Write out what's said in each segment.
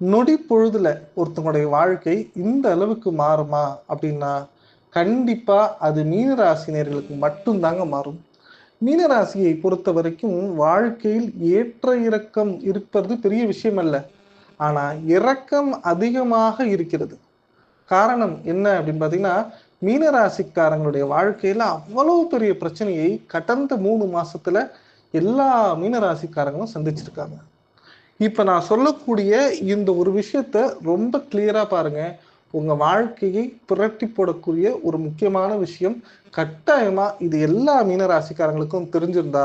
நொடி பொழுதுல ஒருத்தங்களுடைய வாழ்க்கை இந்த அளவுக்கு மாறுமா அப்படின்னா, கண்டிப்பா அது மீனராசினியர்களுக்கு மட்டும்தாங்க மாறும். மீனராசியை பொறுத்தவரைக்கும் வாழ்க்கையில் ஏற்ற இறக்கம் இருப்பது பெரிய விஷயம் அல்ல. ஆனா, இரக்கம் அதிகமாக இருக்கிறது. காரணம் என்ன அப்படின்னு பார்த்தீங்கன்னா, மீனராசிக்காரங்களுடைய வாழ்க்கையில அவ்வளவு பெரிய பிரச்சனையை கடந்த 3 மாசத்துல எல்லா மீனராசிக்காரங்களும் சந்திச்சிருக்காங்க. இப்ப நான் சொல்லக்கூடிய இந்த ஒரு விஷயத்த ரொம்ப கிளியரா பாருங்க. உங்க வாழ்க்கையை புரட்டி போடக்கூடிய ஒரு முக்கியமான விஷயம். கட்டாயமா இது எல்லா மீனராசிக்காரங்களுக்கும் தெரிஞ்சிருந்தா,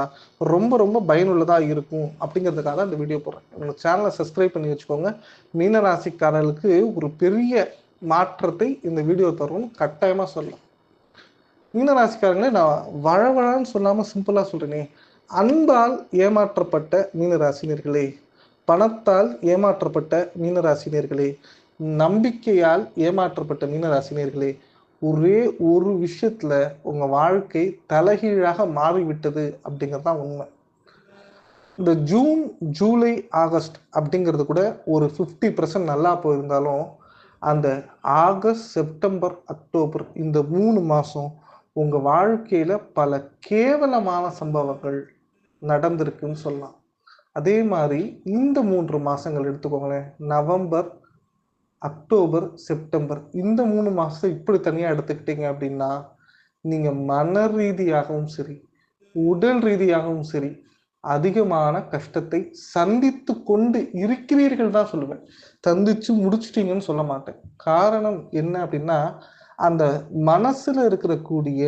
ரொம்ப ரொம்ப பயனுள்ளதா இருக்கும் அப்படிங்கிறதுக்காக தான் இந்த வீடியோ போடுறேன். உங்க சேனல சப்ஸ்கிரைப் பண்ணி வச்சுக்கோங்க. மீனராசிக்காரர்களுக்கு ஒரு பெரிய மாற்றத்தை இந்த வீடியோ தரும்னு கட்டாயமா சொல்லலாம். மீனராசிக்காரங்களே நான் வழவழன்னு சொல்லாம சிம்பிளா சொல்றேனே. அன்பால் ஏமாற்றப்பட்ட மீனராசினியர்களே! பணத்தால் ஏமாற்றப்பட்ட மீனராசினியர்களே! நம்பிக்கையால் ஏமாற்றப்பட்ட மீனராசினியர்களே! ஒரே ஒரு விஷயத்துல உங்க வாழ்க்கை தலைகீழாக மாறிவிட்டது அப்படிங்கிறது தான் உண்மை. இந்த ஜூன், ஜூலை, ஆகஸ்ட் அப்படிங்கிறது கூட ஒரு 50% நல்லா போயிருந்தாலும், அந்த ஆகஸ்ட், செப்டம்பர், அக்டோபர் இந்த 3 மாசம் உங்க வாழ்க்கையில பல கேவலமான சம்பவங்கள் நடந்திருக்குன்னு சொல்லலாம். அதே மாரி இந்த 3 மாசங்கள் எடுத்துக்கோங்களேன். நவம்பர், அக்டோபர், செப்டம்பர் இந்த 3 மாசத்த இப்படி தனியா எடுத்துக்கிட்டீங்க அப்படின்னா, நீங்க மன ரீதியாகவும் சரி, உடல் ரீதியாகவும் சரி, அதிகமான கஷ்டத்தை சந்தித்துக் கொண்டு இருக்கிறீர்கள் தான் சொல்லுவேன். சந்திச்சு முடிச்சுட்டீங்கன்னு சொல்ல மாட்டேன். காரணம் என்ன அப்படின்னா, அந்த மனசுல இருக்கிற கூடிய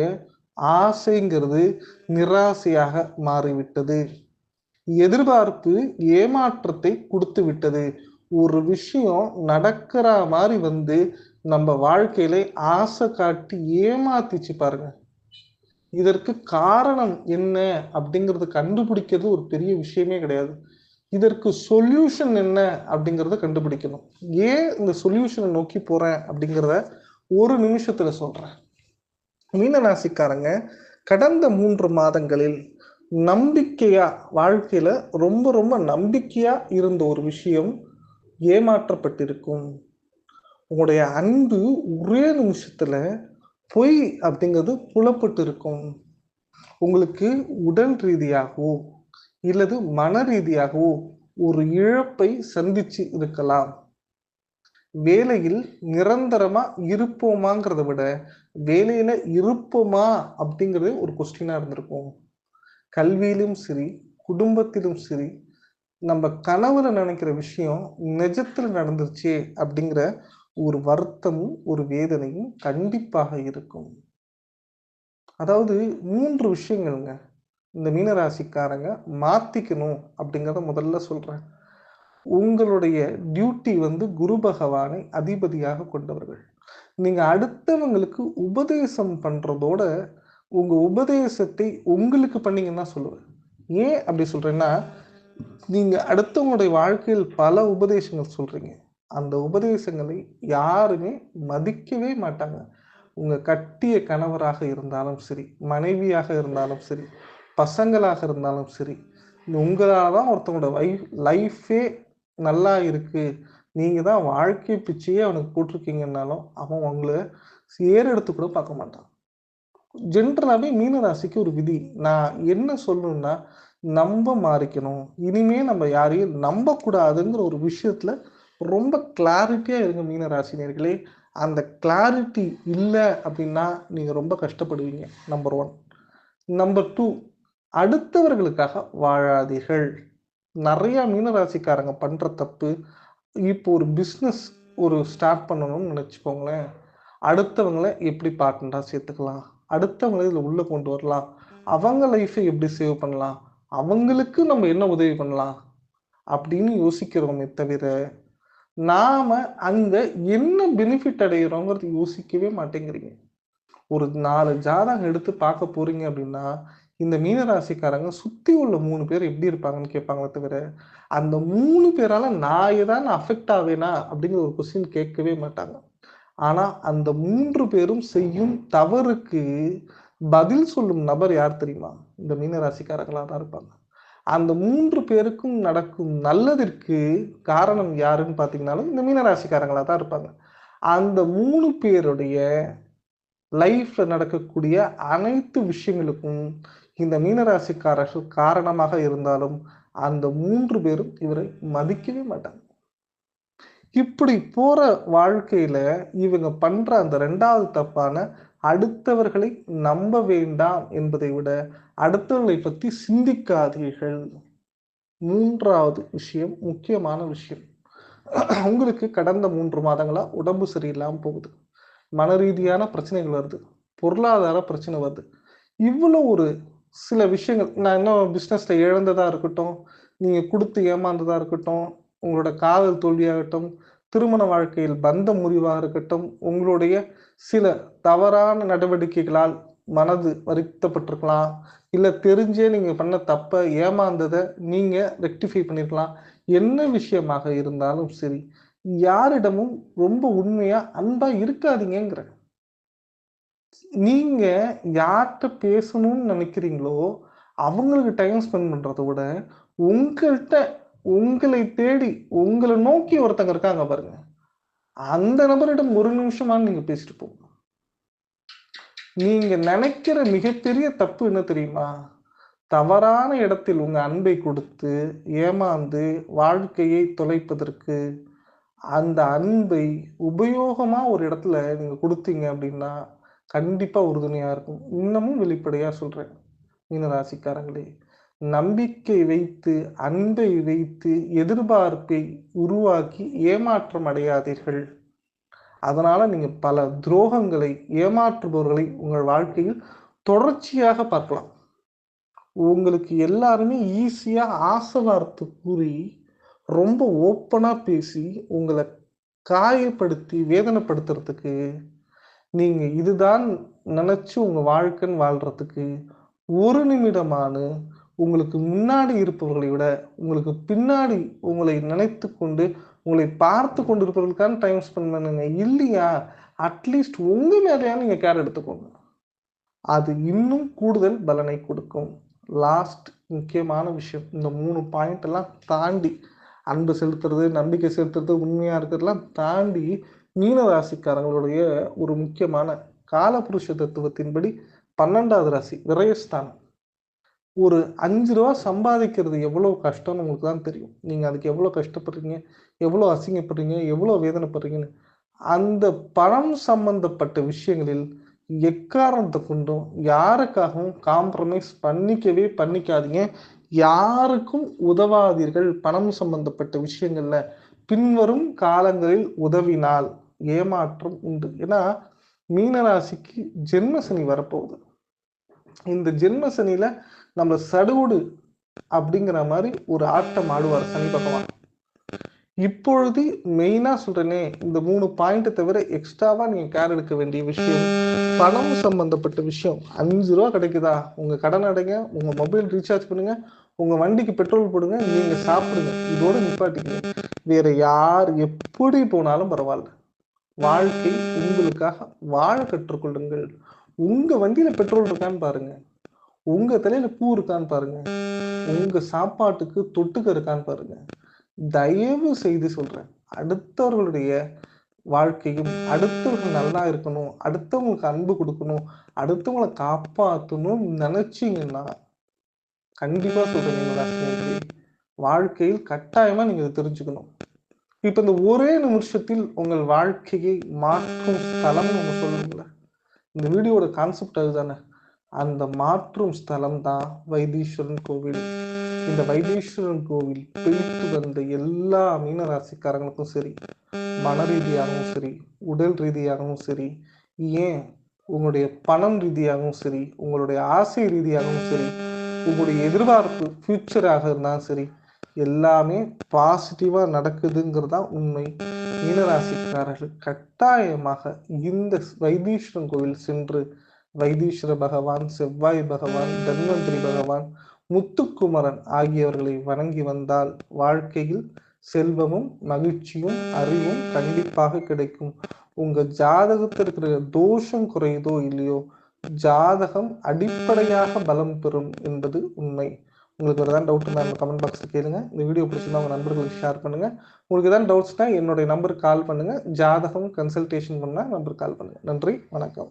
ஆசைங்கிறது நிராசையாக மாறிவிட்டது. எதிர்பார்ப்பு ஏமாற்றத்தை குடுத்து விட்டது. ஒரு விஷயம் நடக்கிற மாரி வந்து நம்ம வாழ்க்கையில ஆசை காட்டி ஏமாத்திச்சு பாருங்க. இதற்கு காரணம் என்ன அப்படிங்கிறத கண்டுபிடிக்கிறது ஒரு பெரிய விஷயமே கிடையாது. இதற்கு சொல்யூஷன் என்ன அப்படிங்கிறத கண்டுபிடிக்கணும். ஏன் இந்த சொல்யூஷன நோக்கி போறேன் அப்படிங்கிறத ஒரு நிமிஷத்துல சொல்றேன். மீனராசிக்காரங்க கடந்த 3 மாதங்களில் நம்பிக்கையா வாழ்க்கையில ரொம்ப ரொம்ப நம்பிக்கையா இருந்த ஒரு விஷயம் ஏமாற்றப்பட்டிருக்கும். உங்களுடைய அன்பு ஒரே நிமிஷத்துல பொய் அப்படிங்கிறது புலப்பட்டு இருக்கும். உங்களுக்கு உடல் ரீதியாகவோ இல்லது மன ரீதியாகவோ ஒரு இழப்பை சந்திச்சு இருக்கலாம். வேலையில் நிரந்தரமா இருப்போமாங்கிறத விட வேலையில இருப்போமா அப்படிங்கிறது ஒரு கொஸ்டினா இருந்திருக்கும். கல்வியிலும் சரி, குடும்பத்திலும் சரி, நம்ம கனவுல நினைக்கிற விஷயம் நிஜத்துல நடந்துருச்சே அப்படிங்கிற ஒரு வருத்தமும், ஒரு வேதனையும் கண்டிப்பாக இருக்கும். அதாவது 3 விஷயங்கள்ங்க. இந்த மீனராசிக்காரங்க மாத்திக்கணும் அப்படிங்கிறத முதல்ல சொல்றேன். உங்களுடைய டியூட்டி வந்து குரு பகவானை அதிபதியாக கொண்டவர்கள். நீங்க அடுத்தவங்களுக்கு உபதேசம் பண்றதோட, உங்க உபதேசத்தை உங்களுக்கு பண்ணீங்கன்னு தான் சொல்லுவேன். ஏன் அப்படி சொல்றேன்னா, நீங்க அடுத்தவங்களுடைய வாழ்க்கையில் பல உபதேசங்கள் சொல்றீங்க. அந்த உபதேசங்களை யாருமே மதிக்கவே மாட்டாங்க. உங்க கட்டிய கணவராக இருந்தாலும் சரி, மனைவியாக இருந்தாலும் சரி, பசங்களாக இருந்தாலும் சரி, உங்களால தான் ஒருத்தவங்களோட லைஃபே நல்லா இருக்கு. நீங்க தான் வாழ்க்கை பிச்சையே அவனுக்கு போட்டிருக்கீங்கன்னாலும், அவன் உங்கள ஏறெடுத்து கூட பார்க்க மாட்டான். ஜென்ரலாவே மீன ராசிக்கு ஒரு விதி. நான் என்ன சொல்லணும்னா, நம்ப மாறிக்கணும். இனிமே நம்ம யாரையும் நம்பக்கூடாதுங்கிற ஒரு விஷயத்துல ரொம்ப கிளாரிட்டியா இருங்க மீன ராசினியர்களே. அந்த கிளாரிட்டி இல்ல அப்டின்னா, நீங்க ரொம்ப கஷ்டப்படுவீங்க. நம்பர் 1. நம்பர் 2 அடுத்தவர்களுக்காக வாழாதீர்கள். நெறைய மீன ராசிக்காரங்க பண்ற தப்பு, இப்போ ஒரு பிசினஸ் ஸ்டார்ட் பண்ணணும்னு நெனச்சுக்கோங்களேன். அடுத்தவங்கள எப்படி பார்ட்னரா சேர்த்துக்கலாம்? அடுத்தவங்கள இதுல உள்ள கொண்டு வரலாம்? அவங்க லைஃப எப்படி சேவ் பண்ணலாம்? அவங்களுக்கு நம்ம என்ன உதவி பண்ணலாம்? அப்படின்னு யோசிக்கிறோமே தவிர, நாம அங்க என்ன பெனிஃபிட் அடையிறோங்கிறது யோசிக்கவே மாட்டேங்கிறீங்க. ஒரு 4 ஜாதகம் எடுத்து பார்க்க போறீங்க அப்படின்னா, இந்த மீன ராசிக்காரங்க சுத்தி உள்ள 3 பேர் எப்படி இருப்பாங்கன்னு கேட்பாங்களே தவிர, அந்த 3 பேரால நான் ஏதாவது அஃபெக்ட் ஆவேனா? அப்படிங்கிற ஒரு கொஸ்டின் கேட்கவே மாட்டாங்க. ஆனா, அந்த 3 பேரும் செய்யும் தவறுக்கு பதில் சொல்லும் நபர் யார் தெரியுமா? இந்த மீன ராசிக்காரங்களா தான் இருப்பாங்க. அந்த 3 பேருக்கும் நடக்கும் நல்லதற்கு காரணம் யாருன்னு பார்த்தீங்கன்னாலும், இந்த மீனராசிக்காரங்களா தான் இருப்பாங்க. அந்த 3 பேருடைய லைஃப்ல நடக்கக்கூடிய அனைத்து விஷயங்களுக்கும் இந்த மீனராசிக்காரர்கள் காரணமாக இருந்தாலும், அந்த 3 பேரும் இவரை மதிக்கவே மாட்டாங்க. இப்படி போற வாழ்க்கையில இவங்க பண்ற அந்த 2வது தப்பான அடுத்தவர்களை நம்ப வேண்டாம் என்பதை விட, அடுத்தவர்களை பத்தி சிந்திக்காதீர்கள். 3வது விஷயம், முக்கியமான விஷயம். உங்களுக்கு கடந்த 3 மாதங்களா உடம்பு சரியில்லாம போகுது. மன ரீதியான பிரச்சனைகள் வருது. பொருளாதார பிரச்சனை வருது. இவ்வளோ ஒரு சில விஷயங்கள் நான் இன்னும் பிசினஸ்ல இழந்ததா இருக்கட்டும், நீங்க குடுத்து ஏமாந்ததா இருக்கட்டும், உங்களோட காதல் தோல்வியாகட்டும், திருமண வாழ்க்கையில் பந்த முறிவா இருக்கட்டும், உங்களுடைய சில தவறான நடவடிக்கைகளால் மனது வருத்தப்பட்டிருக்கலாம். இல்ல தெரிஞ்சே நீங்க பண்ண தப்ப ஏமாந்தத நீங்க ரெக்டிஃபை பண்ணியிருக்கலாம். என்ன விஷயமாக இருந்தாலும் சரி, யாரிடமும் ரொம்ப உண்மையா, அன்பா இருக்காதீங்கங்கிறேன். நீங்க யார்ட்ட பேசணும்னு நினைக்கிறீங்களோ, அவங்களுக்கு டைம் ஸ்பெண்ட் பண்றத விட, உங்கள்ட்ட உங்களை தேடி, உங்கள நோக்கி ஒருத்தங்க இருக்காங்க பாருங்க. அந்த நபரிடம் 1 நிமிஷமாவது நீங்க பேசிட்டு போங்க. நீங்க நினைக்கிற மிகப்பெரிய தப்பு என்ன தெரியுமா? தவறான இடத்தில் உங்க அன்பை கொடுத்து, ஏமாந்து வாழ்க்கையை தொலைப்பதற்கு, அந்த அன்பை உபயோகமா ஒரு இடத்துல நீங்க குடுத்தீங்க அப்படின்னா, கண்டிப்பா உறுதுணையா இருக்கும். இன்னமும் வெளிப்படையா சொல்றேன். மீனராசிக்காரங்களே, நம்பிக்கை வைத்து, அன்பை வைத்து, எதிர்பார்ப்பை உருவாக்கி ஏமாற்றம் அடையாதீர்கள். அதனால நீங்க பல துரோகங்களை, ஏமாற்றுபவர்களை உங்கள் வாழ்க்கையில் தொடர்ச்சியாக பார்க்கலாம். உங்களுக்கு எல்லாருமே ஈஸியா ஆசை வார்த்தை கூறி, ரொம்ப ஓப்பனா பேசி, உங்கள காயப்படுத்தி, வேதனைப்படுத்துறதுக்கு, நீங்க இதுதான் நெனச்சு உங்க வாழ்க்கைன்னு வாழ்றதுக்கு, 1 நிமிடமாவது உங்களுக்கு முன்னாடி இருப்பவர்களை விட, உங்களுக்கு பின்னாடி உங்களை நினைத்துக்கொண்டு, உங்களை பார்த்து கொண்டிருப்பவர்களுக்கான டைம் ஸ்பெண்ட் பண்ணுங்க. இல்லையா, அட்லீஸ்ட் உங்க மேலயாவது நீங்க கேர் எடுத்துக்கோங்க. அது இன்னும் கூடுதல் பலனை கொடுக்கும். லாஸ்ட் முக்கியமான விஷயம். இந்த 3 பாயிண்ட் எல்லாம் தாண்டி, அன்பு செலுத்துறது, நம்பிக்கை செலுத்துறது, உண்மையா இருக்கிறதெல்லாம் தாண்டி, மீன ராசிக்காரங்களுடைய ஒரு முக்கியமான காலபுருஷ தத்துவத்தின்படி 12வது ராசி விரயஸ்தானம். ஒரு ரூ. 5 சம்பாதிக்கிறது எவ்வளோ கஷ்டம்னு உங்களுக்கு தான் தெரியும். நீங்க அதுக்கு எவ்வளோ கஷ்டப்படுறீங்க, எவ்வளோ அசிங்கப்படுறீங்க, எவ்வளோ வேதனைப்படுறீங்கன்னு. அந்த பணம் சம்பந்தப்பட்ட விஷயங்களில் எக்காரணத்தை கொண்டும் யாருக்காகவும் காம்ப்ரமைஸ் பண்ணிக்காதீங்க. யாருக்கும் உதவாதீர்கள். பணம் சம்பந்தப்பட்ட விஷயங்கள்ல பின்வரும் காலங்களில் உதவினால் ஏமாற்றம் உண்டு. ஏன்னா மீனராசிக்கு ஜென்ம சனி வரப்போகுது. இந்த ஜென்ம சனியில நம்ம சடுகுடு அப்படிங்கிற மாதிரி ஒரு ஆட்டம் ஆடுவார் சனி பகவான். இப்பொழுது மெயினா சொல்றேனே, இந்த 3 பாயிண்ட் தவிர எக்ஸ்ட்ராவா நீங்க கேர் எடுக்க வேண்டிய விஷயம், பணம் சம்பந்தப்பட்ட விஷயம். ரூ. 5 கிடைக்குதா? உங்க கடன் அடைங்க, உங்க மொபைல் ரீசார்ஜ் பண்ணுங்க, உங்க வண்டிக்கு பெட்ரோல் போடுங்க, நீங்க சாப்பிடுங்க. இதோட நிப்பாட்டிக்கங்க. வேற யார் எப்படி போனாலும் பரவாயில்ல. வாழ்க்கை உங்களுக்காக வாழ கற்றுக்கொள்ளுங்கள். உங்க வண்டியில பெட்ரோல் இருக்கான்னு பாருங்க. உங்க தலையில பூ இருக்கான்னு பாருங்க. உங்க சாப்பாட்டுக்கு தொட்டுக்க இருக்கான்னு பாருங்க. தயவு செய்து சொல்றேன். அடுத்தவர்களுடைய வாழ்க்கையும், அடுத்தவர்கள் நல்லா இருக்கணும், அடுத்தவங்களுக்கு அன்பு குடுக்கணும், அடுத்தவங்கள காப்பாத்தணும்னு நெனச்சீங்கன்னா, கண்டிப்பா சொல்றேன் மீனராசினியர்களே, வாழ்க்கையில் கட்டாயமா நீங்க இத தெரிஞ்சுக்கணும். இப்ப இந்த ஒரே நிமிஷத்தில் உங்கள் வாழ்க்கையை மாற்றும் ஸ்தலம்னு ஒண்ணு சொல்லுவோம்ல. இந்த வீடியோட கான்செப்ட் அதுதானே. அந்த மாற்றும் ஸ்தலம் தான் வைத்தீஸ்வரன் கோவில். இந்த வைத்தீஸ்வரன் கோவில் போயிட்டு வந்த எல்லா மீன ராசிக்காரங்களுக்கும் சரி, மன ரீதியாகவும் சரி, உடல் ரீதியாகவும் சரி, ஏன் உங்களுடைய பணம் ரீதியாகவும் சரி, உங்களுடைய ஆசை ரீதியாகவும் சரி, உங்களுடைய எதிர்பார்ப்பு ஃபியூச்சராக இருந்தாலும் சரி, எல்லாமே பாசிட்டிவா நடக்குதுங்கிறது தான் உண்மை. மீனராசிக்காரர்கள் கட்டாயமாக இந்த வைத்தீஸ்வரன் கோவில் சென்று வைத்தீஸ்வர பகவான், செவ்வாய் பகவான், தன்வந்திரி பகவான், முத்துக்குமரன் ஆகியவர்களை வணங்கி வந்தால் வாழ்க்கையில் செல்வமும், மகிழ்ச்சியும், அறிவும் கண்டிப்பாக கிடைக்கும். உங்க ஜாதகத்தில் இருக்கிற தோஷம் குறையுதோ இல்லையோ, ஜாதகம் அடிப்படையாக பலம் பெறும் என்பது உண்மை. உங்களுக்கு ஒரு ஏதாவது டவுட் இருந்தால் கமெண்ட் பாக்ஸில் கேளுங்க. இந்த வீடியோ பிடிச்சிருந்தா உங்கள் நண்பர்களுக்கு ஷேர் பண்ணுங்கள். உங்களுக்கு ஏதாவது டவுட்ஸ்னால் என்னுடைய நம்பருக்கு கால் பண்ணுங்கள். ஜாதகம் கன்சல்டேஷன் பண்ணால் நம்பருக்கு கால் பண்ணுங்கள். நன்றி, வணக்கம்.